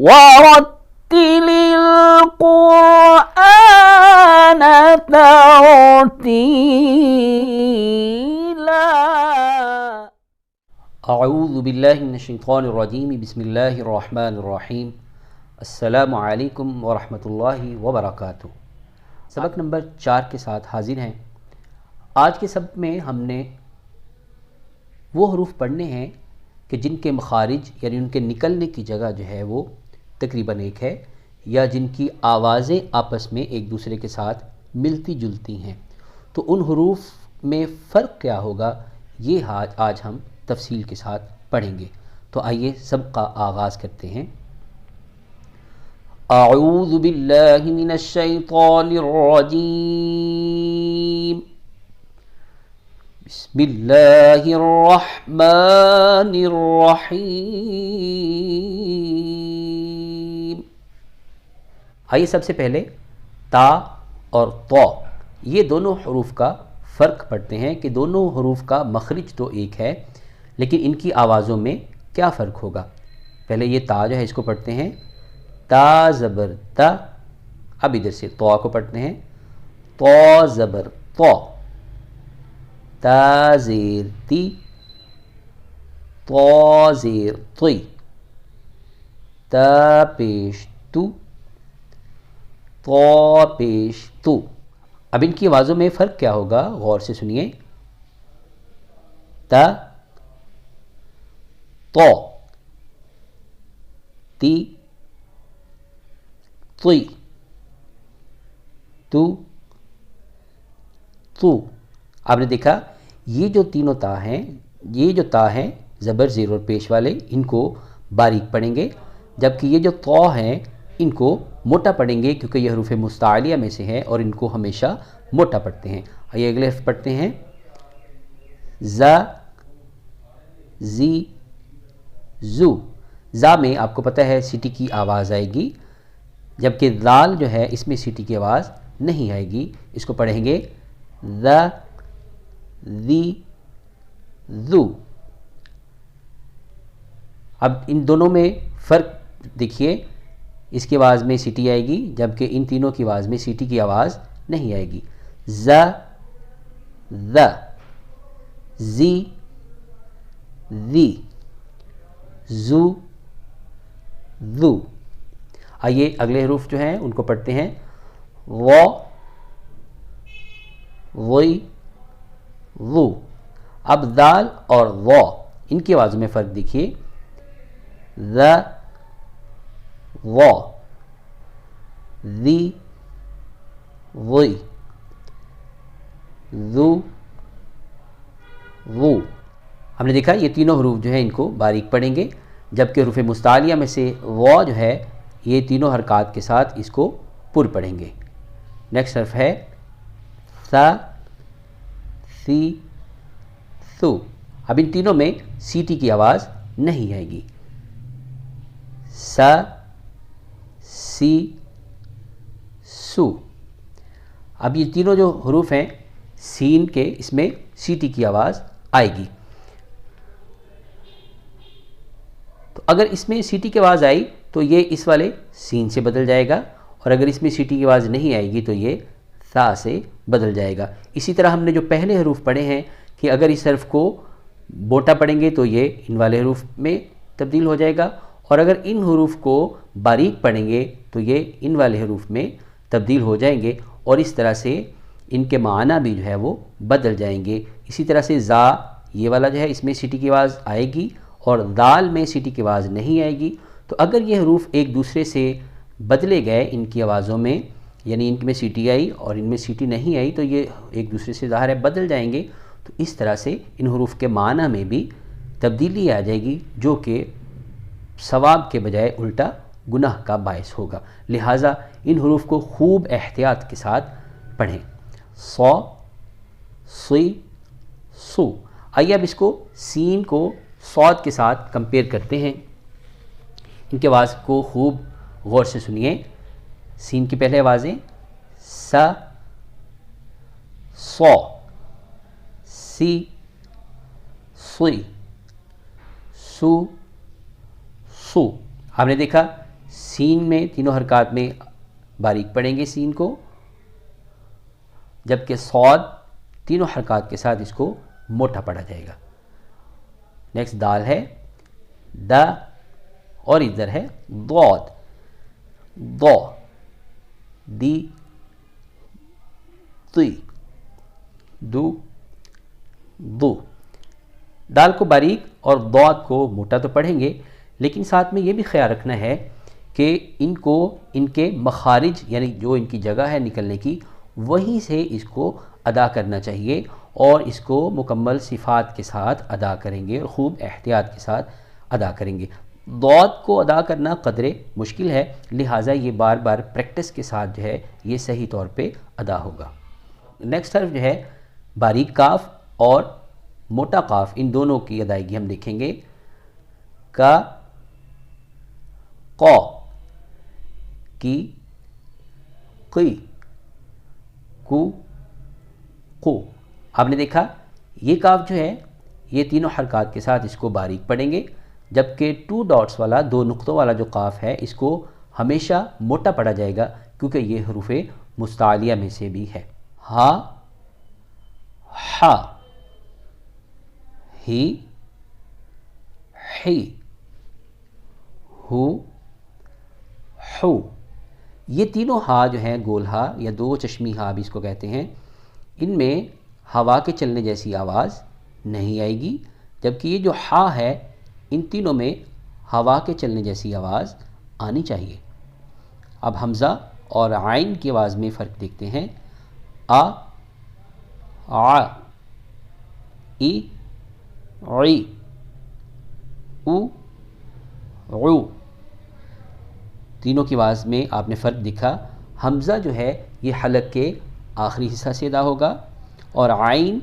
وَرَتِّلِ الْقُرْآنَ تَرْتِيلًا اعوذ باللہ من الشیطان الرجیم بسم اللہ الرحمن الرحیم السلام علیکم ورحمۃ اللہ وبرکاتہ۔ سبق نمبر 4 کے ساتھ حاضر ہیں۔ آج کے سبق میں ہم نے وہ حروف پڑھنے ہیں کہ جن کے مخارج یعنی ان کے نکلنے کی جگہ جو ہے وہ تقریباً ایک ہے، یا جن کی آوازیں آپس میں ایک دوسرے کے ساتھ ملتی جلتی ہیں۔ تو ان حروف میں فرق کیا ہوگا یہ آج ہم تفصیل کے ساتھ پڑھیں گے۔ تو آئیے سبق کا آغاز کرتے ہیں۔ اعوذ باللہ من الشیطان الرجیم، بسم اللہ الرحمن الرحیم۔ آئیے سب سے پہلے تا اور طا یہ دونوں حروف کا فرق پڑھتے ہیں کہ دونوں حروف کا مخرج تو ایک ہے لیکن ان کی آوازوں میں کیا فرق ہوگا۔ پہلے یہ تا جو ہے اس کو پڑھتے ہیں تا زبر تا، اب ادھر سے طا کو پڑھتے ہیں طا زبر طا، تا زیر تی، طا زیر طی، تا پیش تو، طا پیش تو۔ اب ان کی آوازوں میں فرق کیا ہوگا غور سے سنیے۔ تا طا، تی طی، تو تو۔ آپ نے دیکھا یہ جو تینوں تا ہیں، یہ جو تا ہیں زبر زیر اور پیش والے ان کو باریک پڑھیں گے، جبکہ یہ جو طا ہیں ان کو موٹا پڑھیں گے کیونکہ یہ حروف مستعلیہ میں سے ہیں اور ان کو ہمیشہ موٹا پڑھتے ہیں۔ آئیے اگلے حرف پڑھتے ہیں زا زی زو۔ زا میں آپ کو پتہ ہے سیٹی کی آواز آئے گی، جبکہ ذال جو ہے اس میں سیٹی کی آواز نہیں آئے گی۔ اس کو پڑھیں گے ذا ذی ذو۔ اب ان دونوں میں فرق دیکھیے، اس کی آواز میں سیٹی آئے گی جبکہ ان تینوں کی آواز میں سیٹی کی آواز نہیں آئے گی۔ ذا ذا، زی ذی، زو ذو۔ آئیے اگلے حروف جو ہیں ان کو پڑھتے ہیں غا غی غو۔ اب ذال اور غا ان کی آوازوں میں فرق دیکھیے، ذا غا، ذی غی، ذو غو۔ ہم نے دیکھا یہ تینوں حروف جو ہیں ان کو باریک پڑھیں گے، جبکہ حروف مستعلیہ میں سے غا جو ہے یہ تینوں حرکات کے ساتھ اس کو پر پڑھیں گے۔ نیکسٹ حرف ہے سا سی سو۔ اب ان تینوں میں سیٹی کی آواز نہیں آئے گی۔ سا سی سو۔ اب یہ تینوں جو حروف ہیں سین کے اس میں سیٹی کی آواز آئے گی۔ تو اگر اس میں سیٹی کی آواز آئی تو یہ اس والے سین سے بدل جائے گا، اور اگر اس میں سیٹی کی آواز نہیں آئے گی تو یہ سا سے بدل جائے گا۔ اسی طرح ہم نے جو پہلے حروف پڑھے ہیں کہ اگر اس حرف کو موٹا پڑھیں گے تو یہ ان والے حروف میں تبدیل ہو جائے گا، اور اگر ان حروف کو باریک پڑھیں گے تو یہ ان والے حروف میں تبدیل ہو جائیں گے، اور اس طرح سے ان کے معنی بھی جو ہے وہ بدل جائیں گے۔ اسی طرح سے زا یہ والا جو ہے اس میں سیٹی کی آواز آئے گی اور دال میں سیٹی کی آواز نہیں آئے گی۔ تو اگر یہ حروف ایک دوسرے سے بدلے گئے ان کی آوازوں میں، یعنی ان میں سیٹی آئی اور ان میں سیٹی نہیں آئی، تو یہ ایک دوسرے سے ظاہر ہے بدل جائیں گے۔ تو اس طرح سے ان حروف کے معنی میں بھی تبدیلی آ جائے گی، جو کہ ثواب کے بجائے الٹا گناہ کا باعث ہوگا۔ لہٰذا ان حروف کو خوب احتیاط کے ساتھ پڑھیں۔ صا سی سو۔ آئیے اب اس کو سین کو صاد کے ساتھ کمپیئر کرتے ہیں۔ ان کی آواز کو خوب غور سے سنیے۔ سین کی پہلے آوازیں سا صا، سی سی، سو سو۔ آپ نے دیکھا سین میں تینوں حرکات میں باریک پڑھیں گے سین کو، جبکہ صاد تینوں حرکات کے ساتھ اس کو موٹا پڑھا جائے گا۔ نیکسٹ دال ہے دا، اور ادھر ہے ضاد، ضا، دی، تی، دو، دو۔ دال کو باریک اور ضاد کو موٹا تو پڑھیں گے، لیکن ساتھ میں یہ بھی خیال رکھنا ہے کہ ان کو ان کے مخارج یعنی جو ان کی جگہ ہے نکلنے کی، وہیں سے اس کو ادا کرنا چاہیے، اور اس کو مکمل صفات کے ساتھ ادا کریں گے اور خوب احتیاط کے ساتھ ادا کریں گے۔ ضاد کو ادا کرنا قدرے مشکل ہے، لہٰذا یہ بار بار پریکٹس کے ساتھ جو ہے یہ صحیح طور پہ ادا ہوگا۔ نیکسٹ حرف جو ہے باریک کاف اور موٹا قاف، ان دونوں کی ادائیگی ہم دیکھیں گے۔ کا، قا، کی، قی، کو، قو۔ آپ نے دیکھا یہ کاف جو ہے یہ تینوں حرکات کے ساتھ اس کو باریک پڑھیں گے، جبکہ 2 ڈاٹس والا، 2 نقطوں والا جو قاف ہے اس کو ہمیشہ موٹا پڑھا جائے گا، کیونکہ یہ حروف مستعلیہ میں سے بھی ہے۔ ہا، ہا، ہی، ہی، ہو، ہو۔ یہ تینوں ہا جو ہیں گول ہا یا 2 چشمی ہا بھی اس کو کہتے ہیں، ان میں ہوا کے چلنے جیسی آواز نہیں آئے گی، جبکہ یہ جو ہا ہے ان تینوں میں ہوا کے چلنے جیسی آواز آنی چاہیے۔ اب حمزہ اور عین کی آواز میں فرق دیکھتے ہیں۔ آ، آ، ای، عی، او، عو۔ تینوں کی آواز میں آپ نے فرق دیکھا، حمزہ جو ہے یہ حلق کے آخری حصہ سے ادا ہوگا، اور عین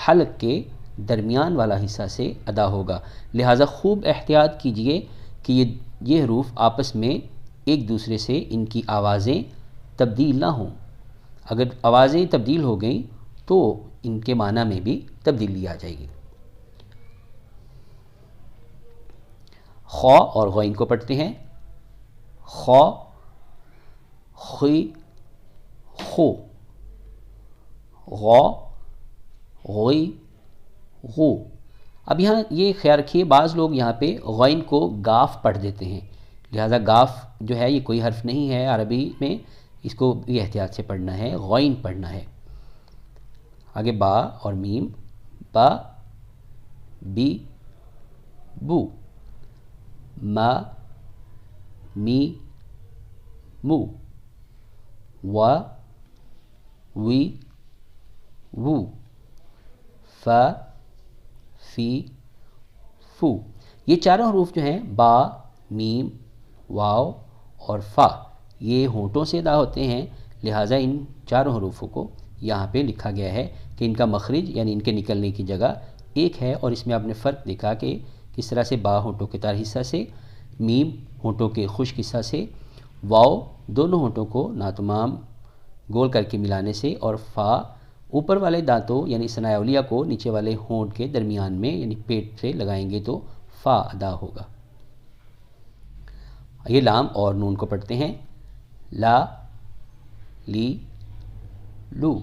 حلق کے درمیان والا حصہ سے ادا ہوگا، لہٰذا خوب احتیاط کیجئے کہ یہ حروف آپس میں ایک دوسرے سے ان کی آوازیں تبدیل نہ ہوں۔ اگر آوازیں تبدیل ہو گئیں تو ان کے معنی میں بھی تبدیلی آ جائے گی۔ خا اور غین کو پڑھتے ہیں۔ خا، خی، خو، غا، غی، غو۔ اب یہاں یہ خیال رکھیے بعض لوگ یہاں پہ غین کو گاف پڑھ دیتے ہیں، لہٰذا گاف جو ہے یہ کوئی حرف نہیں ہے عربی میں، اس کو بھی احتیاط سے پڑھنا ہے، غین پڑھنا ہے۔ آگے با اور میم، با، بی، بو، ما، می، مو، وا، وی، وو، فا، فی، فو۔ یہ چاروں حروف جو ہیں با، میم، واو اور فا، یہ ہونٹوں سے ادا ہوتے ہیں، لہٰذا ان چاروں حروفوں کو یہاں پہ لکھا گیا ہے کہ ان کا مخرج یعنی ان کے نکلنے کی جگہ ایک ہے، اور اس میں آپ نے فرق دیکھا کہ کس طرح سے با ہونٹوں کے تار حصہ سے، میم ہونٹوں کے خشک حصہ سے، واو دونوں ہونٹوں کو ناتمام گول کر کے ملانے سے، اور فا اوپر والے دانتوں یعنی ثنایا علیہ کو نیچے والے ہونٹ کے درمیان میں یعنی پیٹ سے لگائیں گے تو فا ادا ہوگا۔ یہ لام اور نون کو پڑھتے ہیں۔ لا، لی، لو،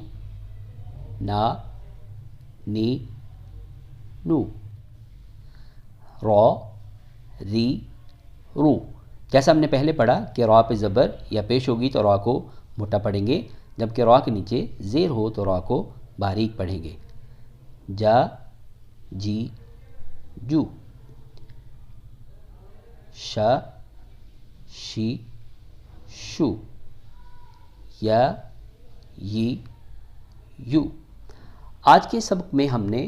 نا، نی، نو، را، ری، رو۔ جیسا ہم نے پہلے پڑھا کہ را پہ زبر یا پیش ہوگی تو را کو موٹا پڑھیں گے، جبکہ را کے نیچے زیر ہو تو را کو باریک پڑھیں گے۔ جا، جی، جو، شا، شی، شو، یا، ی، یو۔ آج کے سبق میں ہم نے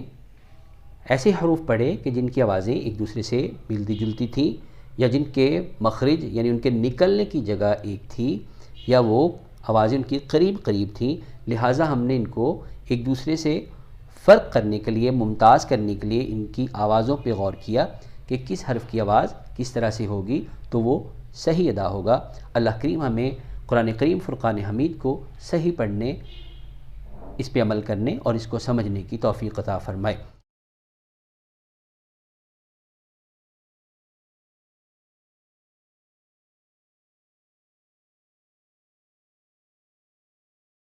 ایسے حروف پڑھے کہ جن کی آوازیں ایک دوسرے سے ملتی جلتی تھیں، یا جن کے مخرج یعنی ان کے نکلنے کی جگہ ایک تھی، یا وہ آوازیں ان کی قریب قریب تھیں، لہٰذا ہم نے ان کو ایک دوسرے سے فرق کرنے کے لیے، ممتاز کرنے کے لیے ان کی آوازوں پہ غور کیا کہ کس حرف کی آواز کس طرح سے ہوگی تو وہ صحیح ادا ہوگا۔ اللہ کریم ہمیں قرآن کریم فرقان حمید کو صحیح پڑھنے، اس پہ عمل کرنے اور اس کو سمجھنے کی توفیق عطا فرمائے۔